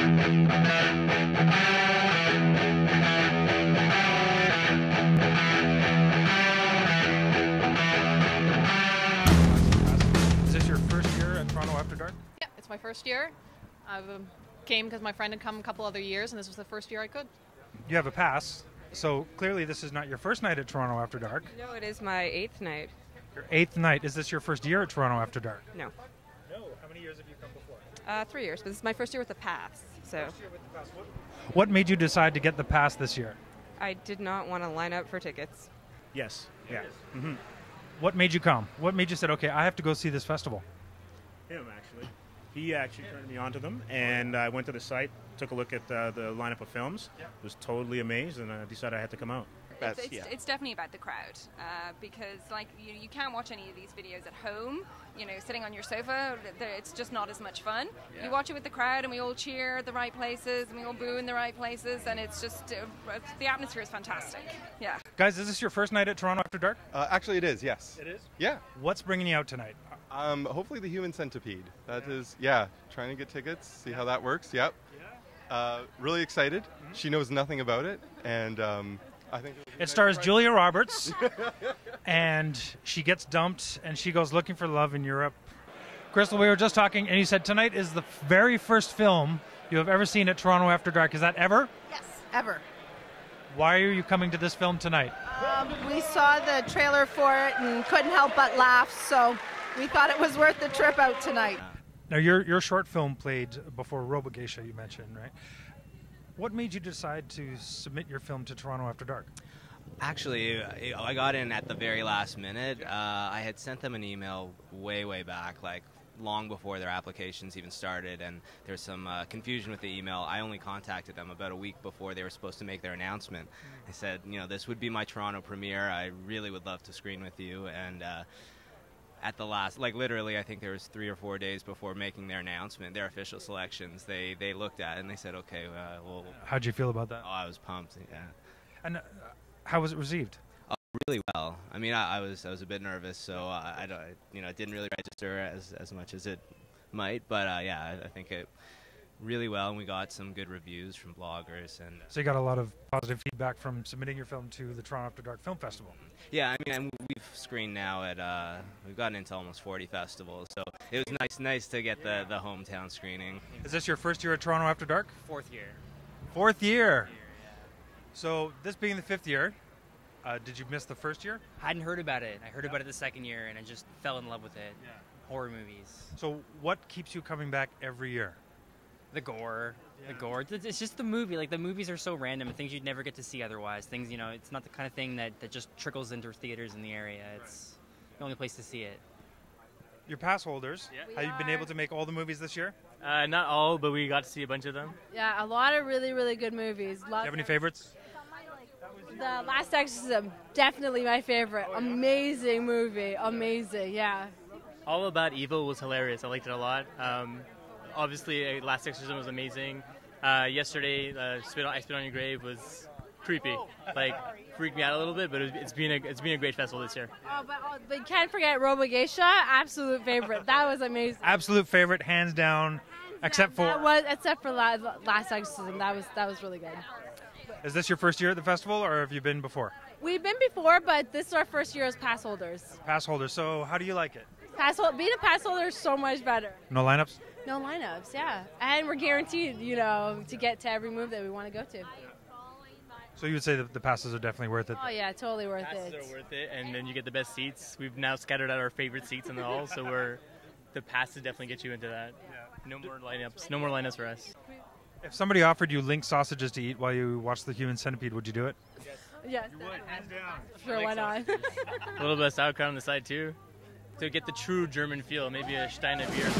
Is this your first year at Toronto After Dark? Yeah, it's my first year. I came because my friend had come a couple other years, and this was the first year I could. You have a pass, so clearly this is not your first night at Toronto After Dark. No, it is my 8th night. Your 8th night. Is this your first year at Toronto After Dark? No. No. How many years have you come before? 3 years, but this is my first year with the pass. So First year with the pass. What made you decide to get the pass this year? I did not want to line up for tickets. Yes. Yeah. Mm-hmm. What made you come? What made you say, okay, I have to go see this festival? Him, actually. He actually turned me on to them, and I went to the site, took a look at the lineup of films, was totally amazed, and I decided I had to come out. It's definitely about the crowd because like you can't watch any of these videos at home, sitting on your sofa. It's just not as much fun. Yeah. You watch it with the crowd, and we all cheer at the right places, and we all boo in the right places, and it's just the atmosphere is fantastic. Yeah. Guys, is this your first night at Toronto After Dark? Actually, it is. Yes. It is. Yeah. What's bringing you out tonight? Hopefully the Human Centipede. That is, yeah. Trying to get tickets, see how that works. Yep. Yeah. Really excited. Mm-hmm. She knows nothing about it, and I think it stars Julia Roberts, and she gets dumped, and she goes looking for love in Europe. Crystal, we were just talking, and you said tonight is the very first film you have ever seen at Toronto After Dark. Is that ever? Yes, ever. Why are you coming to this film tonight? We saw the trailer for it and couldn't help but laugh, so we thought it was worth the trip out tonight. Now, your short film played before Robogeisha, you mentioned, right? What made you decide to submit your film to Toronto After Dark? Actually, I got in at the very last minute. I had sent them an email way back, like long before their applications even started, and there's some confusion with the email. I only contacted them about a week before they were supposed to make their announcement. I said, this would be my Toronto premiere. I really would love to screen with you, and at the last, like literally, I think there was 3 or 4 days before making their announcement, their official selections, they looked at it and they said, okay, well. How'd you feel about that? Oh, I was pumped, yeah. And how was it received? Really well. I mean, I was a bit nervous, so I it didn't really register as much as it might, but yeah, I think it really well, and we got some good reviews from bloggers. And so you got a lot of positive feedback from submitting your film to the Toronto After Dark Film Festival. Yeah, I mean, and we've screened now at we've gotten into almost 40 festivals, so it was nice to get the hometown screening. Is this your first year at Toronto After Dark? 4th year. 4th year. Yeah. So this being the 5th year, did you miss the first year? I hadn't heard about it. I heard about it the 2nd year, and I just fell in love with it. Yeah. Horror movies. So what keeps you coming back every year? The gore. Yeah. The gore. It's just the movie. Like, the movies are so random, things you'd never get to see otherwise. Things, it's not the kind of thing that just trickles into theaters in the area. It's the only place to see it. Your pass holders, have you been able to make all the movies this year? Not all, but we got to see a bunch of them. Yeah, a lot of really good movies. Do you have any favorites? The Last Exorcism, definitely my favorite. Amazing movie, amazing, yeah. All About Evil was hilarious. I liked it a lot. Obviously, Last Exorcism was amazing. Yesterday, I Spit on Your Grave was creepy. Like, freaked me out a little bit, but it's been a great festival this year. But you can't forget Robogeisha, absolute favorite. That was amazing. Absolute favorite, hands down, except for Last Exorcism. That was really good. Is this your first year at the festival, or have you been before? We've been before, but this is our first year as pass holders. Pass holders. So how do you like it? Being a pass holder is so much better. No lineups? No lineups, yeah. And we're guaranteed, to get to every move that we want to go to. So you would say that the passes are definitely worth it? Oh yeah, totally worth it. Passes are worth it, and then you get the best seats. We've now scattered out our favorite seats in the hall, so the passes definitely get you into that. Yeah. No more lineups for us. If somebody offered you link sausages to eat while you watch the Human Centipede, would you do it? Yes. You would, hands down. Sure, why not? A little bit of sauerkraut on the side too, to get the true German feel. Maybe a Steiner beer.